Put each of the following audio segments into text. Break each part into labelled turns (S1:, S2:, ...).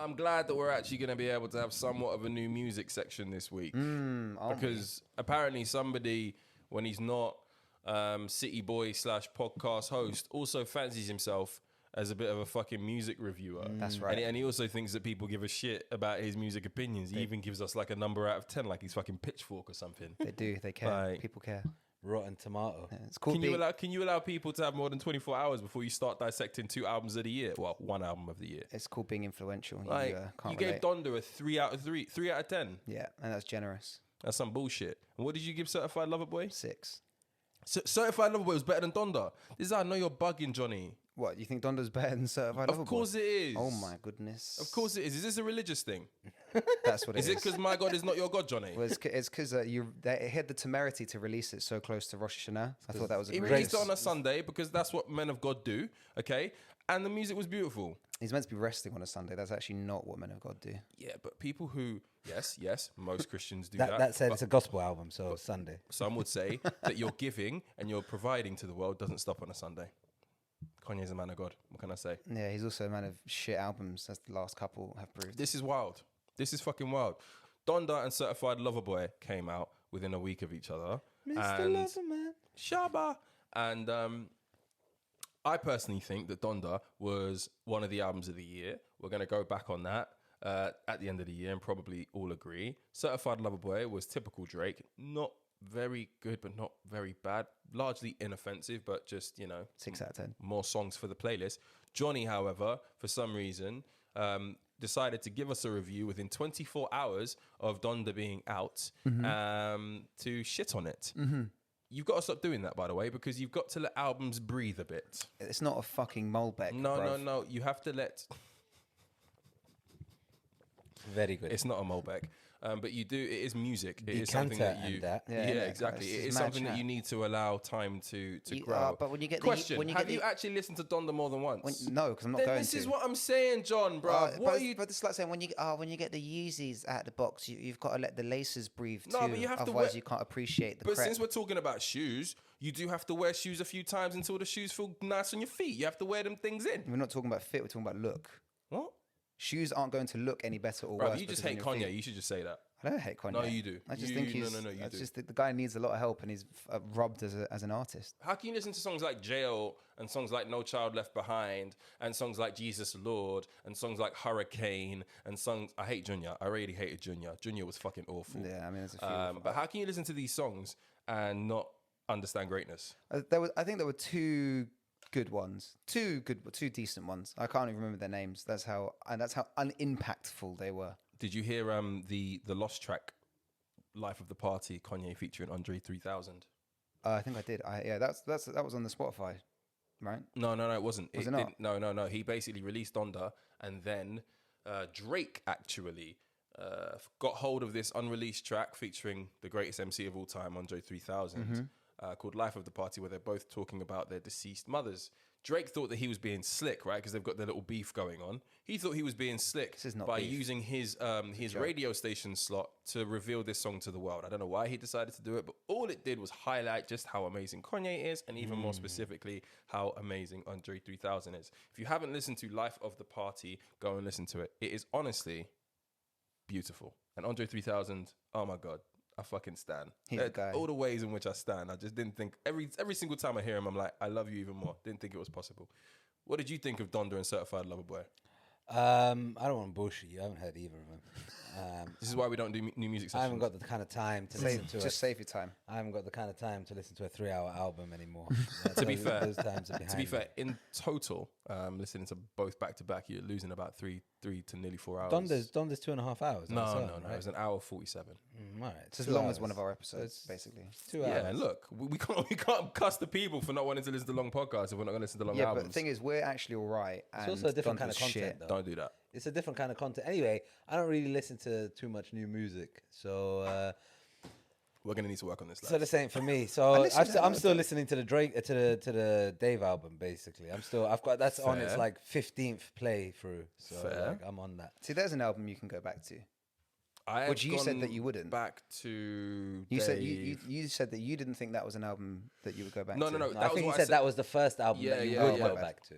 S1: I'm glad that we're actually going to be able to have somewhat of a new music section this week. Because apparently somebody, when he's not city boy / podcast host, also fancies himself as a bit of a fucking music reviewer.
S2: That's right.
S1: And he also thinks that people give a shit about his music opinions. He even gives us like a number out of 10, like he's fucking Pitchfork or something.
S2: They do. They care.
S1: Like,
S2: people care.
S3: Rotten Tomato.
S2: Yeah, it's cool.
S1: Can you allow people to have more than 24 hours before you start dissecting 2 albums of the year? Well, 1 album of the year.
S2: It's called being influential.
S1: Like,
S2: Can't
S1: you gave
S2: relate.
S1: Donda a 3 out of 3 out of 10.
S2: Yeah, and that's generous.
S1: That's some bullshit. And what did you give Certified Lover Boy?
S2: 6.
S1: Certified Lover Boy was better than Donda. This is how I know you're bugging, Johnny.
S2: What, you think Donda's better than Certified Lover
S1: Of course
S2: Boy?
S1: it is.
S2: Oh my goodness.
S1: Of course it is. Is this a religious thing?
S2: That's what it is.
S1: Is it because my God is not your God, Johnny?
S2: Well, it's because they had the temerity to release it so close to Rosh Hashanah. I thought that was a
S1: He
S2: great...
S1: released it on a Sunday because that's what men of God do, okay? And the music was beautiful.
S2: He's meant to be resting on a Sunday. That's actually not what men of God do.
S1: Yeah, but people who, yes, most Christians do that.
S3: That said,
S1: but
S3: it's a gospel album, so Sunday.
S1: some would say that your giving and your providing to the world doesn't stop on a Sunday. Kanye's a man of God. What can I say?
S2: Yeah, he's also a man of shit albums, as the last couple have proved.
S1: This is wild. This is fucking wild. Donda and Certified Lover Boy came out within a week of each other.
S3: Mr.
S1: And
S3: Loverman.
S1: Shabba. And I personally think that Donda was one of the albums of the year. We're going to go back on that at the end of the year and probably all agree. Certified Lover Boy was typical Drake. Not very good, but not very bad. Largely inoffensive, but just,
S2: 6 out of 10.
S1: more songs for the playlist. Johnny, however, for some reason, decided to give us a review within 24 hours of Donda being out to shit on it. You've got to stop doing that, by the way, because you've got to let albums breathe a bit.
S2: It's not a fucking Molbeck.
S1: No. You have to let...
S3: Very good.
S1: It's not a Molbeck. But you do, it is music. It is something
S3: Decanter
S1: that you...
S3: and that.
S1: Yeah,
S2: Yeah,
S1: exactly.
S2: it's
S1: It
S2: just
S1: is
S2: mad
S1: something that
S2: chat.
S1: you need to allow time to grow.
S2: But when you get
S1: Question,
S2: when you
S1: have
S2: get
S1: you actually listened to Donda more than once?
S2: no, because I'm not
S1: Then
S2: going
S1: this
S2: to.
S1: is what I'm saying, John, bro. What are you...
S2: But it's like saying when you get the Yeezys out of the box, you've got to let the laces breathe too.
S1: No, but you have to
S2: otherwise
S1: wear-
S2: you can't appreciate the
S1: But
S2: crep.
S1: since we're talking about shoes, you do have to wear shoes a few times until the shoes feel nice on your feet. You have to wear them things in.
S2: We're not talking about fit, we're talking about look.
S1: What?
S2: Shoes aren't going to look any better or
S1: Bro,
S2: worse.
S1: you just
S2: because
S1: hate
S2: of your
S1: Kanye.
S2: feet.
S1: You should just say that.
S2: I don't hate Kanye.
S1: No, you do.
S2: I just
S1: You-
S2: think
S1: no,
S2: he's.
S1: no, you
S2: I
S1: do.
S2: just think the guy needs a lot of help, and he's robbed as an artist.
S1: How can you listen to songs like Jail and songs like No Child Left Behind and songs like Jesus Lord and songs like Hurricane and songs... I hate Junior. I really hated Junior. Junior was fucking awful.
S2: Yeah, I mean, there's a few.
S1: But how can you listen to these songs and not understand greatness?
S2: I think there were two good ones, two decent ones. I can't even remember their names. That's how unimpactful they were.
S1: Did you hear the Lost track, Life of the Party, Kanye featuring Andre 3000?
S2: I think I did. That was on the Spotify, right?
S1: No, it wasn't.
S2: Was it not?
S1: didn't- No. He basically released Donda, and then Drake actually got hold of this unreleased track featuring the greatest MC of all time, Andre 3000, called Life of the Party, where they're both talking about their deceased mothers. Drake thought that he was being slick, right? Because they've got their little beef going on. He thought he was being slick
S2: This is not
S1: by
S2: beef.
S1: using his radio station slot to reveal this song to the world. I don't know why he decided to do it, but all it did was highlight just how amazing Kanye is, and even more specifically, how amazing Andre 3000 is. If you haven't listened to Life of the Party, go and listen to it. It is honestly beautiful. And Andre 3000, oh my God, I fucking stan.
S2: He's the guy.
S1: All the ways in which I stan, I just didn't think, every single time I hear him, I'm like, I love you even more. Didn't think it was possible. What did you think of Donda and Certified Lover Boy?
S3: I don't want to bullshit you. I haven't heard either of them.
S1: This is why we don't do new music sessions.
S3: I haven't got the kind of time to listen to
S2: Just save your time.
S3: I haven't got the kind of time to listen to a 3-hour album anymore.
S1: To be fair,
S3: those times are behind
S1: To be
S3: me.
S1: fair, in total, listening to both back to back, you're losing about three to nearly 4 hours.
S3: Donda's 2.5 hours.
S1: No,
S3: right?
S1: it was an hour 47.
S3: All right,
S2: It's as
S3: 2
S2: long
S3: hours.
S2: as one of our episodes, basically.
S3: 2 hours.
S1: Yeah, and look, we can't cuss the people for not wanting to listen to long podcasts if we're not going to listen to long
S2: Yeah,
S1: albums.
S2: but the thing is, we're actually all right.
S3: It's also a different kind of content, though.
S1: Don't do that.
S3: It's a different kind of content. Anyway, I don't really listen to too much new music, so
S1: We're going to need to work on this.
S3: so the same for me. So I'm still listening to the Drake to the Dave album. Basically, I've got that's on its
S1: Fair.
S3: like 15th playthrough. So
S1: Fair.
S3: like, I'm on that.
S2: See, there's an album you can go back to.
S1: I have
S2: Which you said
S1: gone
S2: that you wouldn't.
S1: Back to
S2: You said
S1: Dave.
S2: you said that you didn't think that was an album that you would go back
S1: No,
S2: to.
S1: no.
S3: No,
S1: That
S3: I
S1: was
S3: think
S1: what
S3: he
S1: I
S3: said that was the first album
S1: Yeah,
S3: that you
S1: yeah,
S3: would
S1: yeah.
S3: go back to.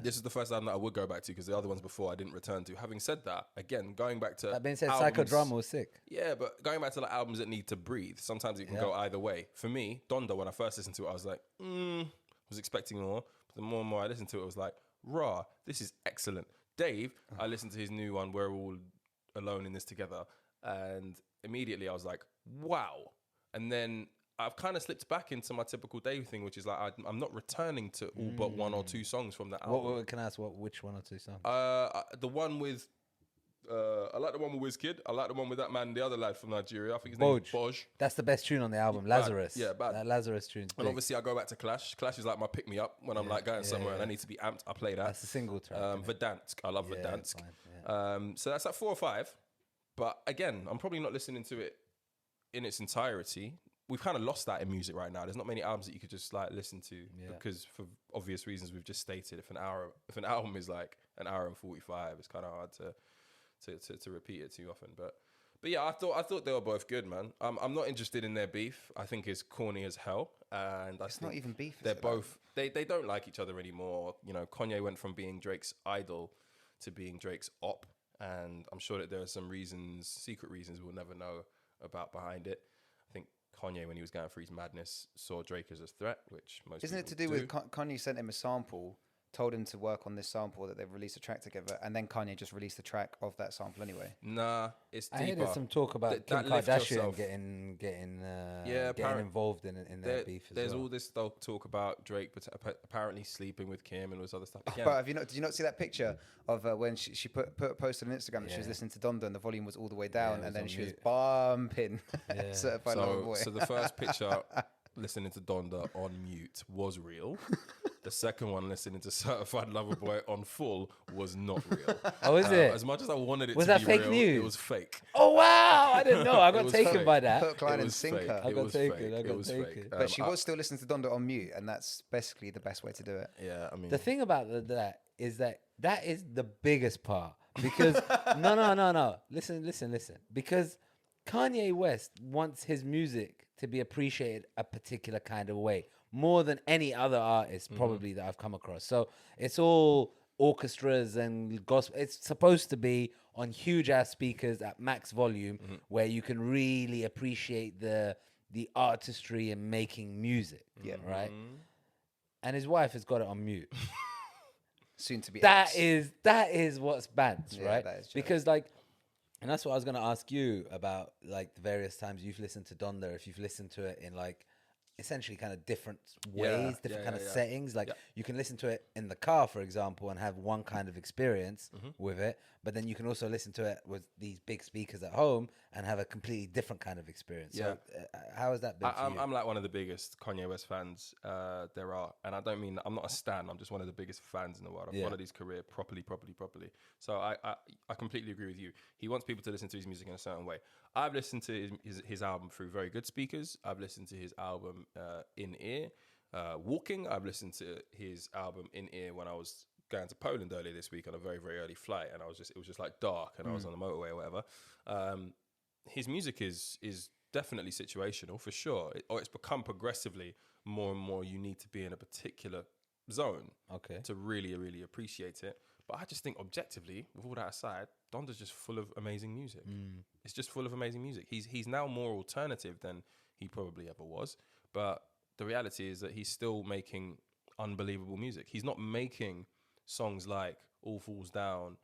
S1: This is the first album that I would go back to because the other ones before I didn't return to. Having said that, again, going back to
S3: That being said,
S1: albums,
S3: Psychodrama was sick.
S1: yeah, but going back to like albums that need to breathe, sometimes it can go either way. For me, Donda, when I first listened to it, I was like, was expecting more. But the more and more I listened to it, I was like, rah, this is excellent. Dave, I listened to his new one, We're All Alone in This Together, and immediately I was like, wow. And then I've kind of slipped back into my typical Dave thing, which is like I'm not returning to all but one or two songs from that album.
S3: What can I ask? Which one or two songs?
S1: The one with I like the one with Wizkid. I like the one with that man, the other lad from Nigeria. I think his name is Boj.
S3: That's the best tune on the album, Lazarus.
S1: Yeah, bad.
S3: That Lazarus tune.
S1: And obviously I go back to Clash. Clash is like my pick me up when I'm like going somewhere and I need to be amped. I play that.
S3: That's a single track.
S1: Verdansk. I love Verdansk. So that's like 4 or 5. But again, I'm probably not listening to it in its entirety. We've kind of lost that in music right now. There's not many albums that you could just like listen to because for obvious reasons we've just stated. If an album is like an hour and 45, it's kind of hard to repeat it too often. But yeah, I thought they were both good, man. I'm not interested in their beef. I think it's corny as hell, and
S2: It's not even beef.
S1: They're both they don't like each other anymore. You know, Kanye went from being Drake's idol to being Drake's op, and I'm sure that there are some reasons, secret reasons we'll never know about behind it. I think Kanye, when he was going through his madness, saw Drake as a threat, which most
S2: Isn't it to
S1: people
S2: do with Kanye sent him a sample, told him to work on this sample that they've released a track together, and then Kanye just released the track of that sample anyway?
S1: Nah, it's deeper.
S3: I heard there's some talk about Kim
S1: lift
S3: Kardashian
S1: yourself.
S3: getting involved in their beef as
S1: There's
S3: well.
S1: all this talk about Drake apparently sleeping with Kim and all this other stuff. Again,
S2: But did you not see that picture of when she put a post on Instagram that she was listening to Donda and the volume was all the way down, and then she was bumping Certified Lover Boy.
S1: So the first picture listening to Donda on mute was real. The second one, listening to Certified Lover Boy on full, was not real.
S3: Oh, is it?
S1: As much as I wanted it
S3: Was
S1: to
S3: that
S1: be
S3: fake
S1: real,
S3: news?
S1: it was fake.
S3: Oh wow! I didn't know. I got
S1: was
S3: taken
S1: fake.
S3: by that.
S2: Hook, line,
S1: It
S2: and
S1: was
S2: sinker.
S1: fake.
S3: I
S1: It
S3: got
S1: was
S3: taken.
S1: fake.
S3: I
S1: It
S3: got
S1: was
S3: taken.
S1: fake.
S2: But she was still listening to Donda on mute, and that's basically the best way to do it.
S1: Yeah, I mean,
S3: The thing about that is the biggest part because no. Listen. Because Kanye West wants his music to be appreciated a particular kind of way more than any other artist probably that I've come across. So it's all orchestras and gospel. It's supposed to be on huge ass speakers at max volume where you can really appreciate the artistry in making music. Yeah, right. And his wife has got it on mute.
S2: Soon to be
S3: That
S2: ex.
S3: is what's banned, right?
S2: that is
S3: Because and that's what I was going to ask you about, like the various times you've listened to Donda, if you've listened to it in like essentially kind of different ways, different kind of settings. Like you can listen to it in the car, for example, and have one kind of experience with it, but then you can also listen to it with these big speakers at home and have a completely different kind of experience. So how has that been for you?
S1: I'm like one of the biggest Kanye West fans there are, and I don't mean I'm not a stan. I'm just one of the biggest fans in the world. I've followed his career properly. So I completely agree with you. He wants people to listen to his music in a certain way. I've listened to his album through very good speakers. I've listened to his album in ear, walking. I've listened to his album in ear when I was going to Poland earlier this week on a very, very early flight, and it was just like dark, and I was on the motorway or whatever. His music is definitely situational for sure, or it's become progressively more and more. You need to be in a particular zone to really, really appreciate it. But I just think objectively, with all that aside, Donda's just full of amazing music. It's just full of amazing music. He's now more alternative than he probably ever was. But the reality is that he's still making unbelievable music. He's not making songs like All Falls Down,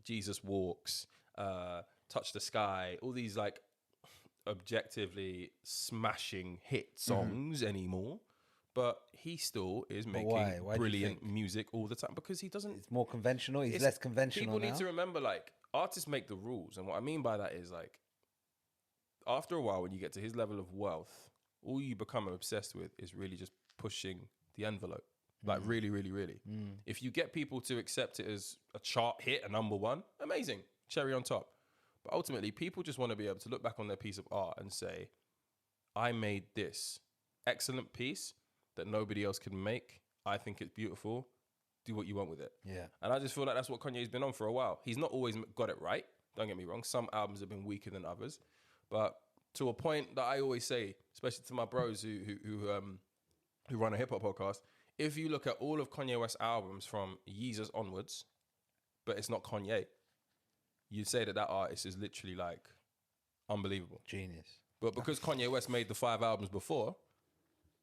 S1: Jesus Walks, Touch the Sky, all these like objectively smashing hit songs anymore. But he still is making
S3: why
S1: brilliant music all the time because he doesn't.
S3: It's more conventional. He's less conventional
S1: People
S3: now.
S1: need to remember, like, artists make the rules. And what I mean by that is, like, after a while, when you get to his level of wealth, all you become obsessed with is really just pushing the envelope. Like, really, really, really. If you get people to accept it as a chart hit, a number one, amazing. Cherry on top. But ultimately, people just want to be able to look back on their piece of art and say, I made this excellent piece that nobody else can make. I think it's beautiful. Do what you want with it. Yeah. And I just feel like that's what Kanye's been on for a while. He's not always got it right. Don't get me wrong. Some albums have been weaker than others. But to a point that I always say, especially to my bros who run a hip hop podcast, if you look at all of Kanye West's albums from Yeezus onwards, but it's not Kanye, you'd say that artist is literally like unbelievable.
S3: Genius.
S1: But because Kanye West made the 5 albums before,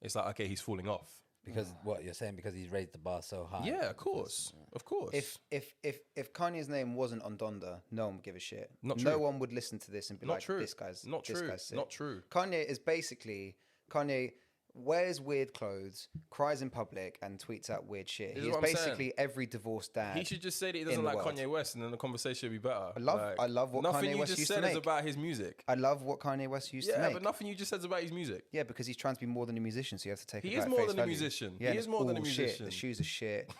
S1: it's like, okay, he's falling off.
S3: Because what you're saying, because he's raised the bar so high.
S1: Yeah, of course. Of course.
S2: If Kanye's name wasn't on Donda, no one would give a shit.
S1: Not
S2: No
S1: true.
S2: one would listen to this and be
S1: Not
S2: like,
S1: true.
S2: this guy's
S1: Not
S2: this
S1: true.
S2: guy's sick.
S1: Not true.
S2: Kanye is basically Kanye wears weird clothes, cries in public, and tweets out weird shit.
S1: This is
S2: He is
S1: what I'm saying.
S2: basically every divorced dad.
S1: He should just say that he
S2: in
S1: doesn't
S2: the
S1: like
S2: world.
S1: Kanye West, and then the conversation would be better.
S2: I love what
S1: nothing
S2: Kanye
S1: you
S2: West
S1: just
S2: used to
S1: said is
S2: make.
S1: about his music.
S2: I love what Kanye West used to
S1: Yeah,
S2: make.
S1: but nothing you just said is about his music.
S2: Yeah, because he's trying to be more than a musician, so you have to take
S1: He
S2: it
S1: is
S2: at
S1: more
S2: face
S1: than a
S2: value.
S1: musician.
S2: Yeah,
S1: He
S2: and
S1: is
S2: it's
S1: more than a
S2: all shit.
S1: musician.
S2: The shoes are shit.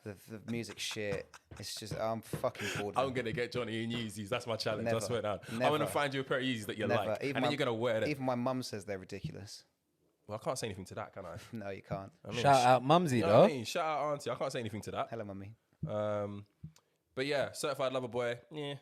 S2: The music's shit. It's just, I'm fucking bored.
S1: I'm gonna get Johnny in Yeezys. That's my challenge. I
S2: Never.
S1: swear down. I'm
S2: Never.
S1: gonna find you a pair of Yeezys that you
S2: Never.
S1: like,
S2: Even
S1: and
S2: my-
S1: then you're gonna wear them.
S2: Even my mum says they're ridiculous.
S1: Well, I can't say anything to that, can I?
S2: No, you can't.
S1: I mean,
S3: Shout out Mumsy,
S1: you know
S3: though.
S1: what I mean? Shout out Auntie. I can't say anything to that.
S2: Hello, mummy.
S1: But yeah, Certified Lover Boy. Yeah,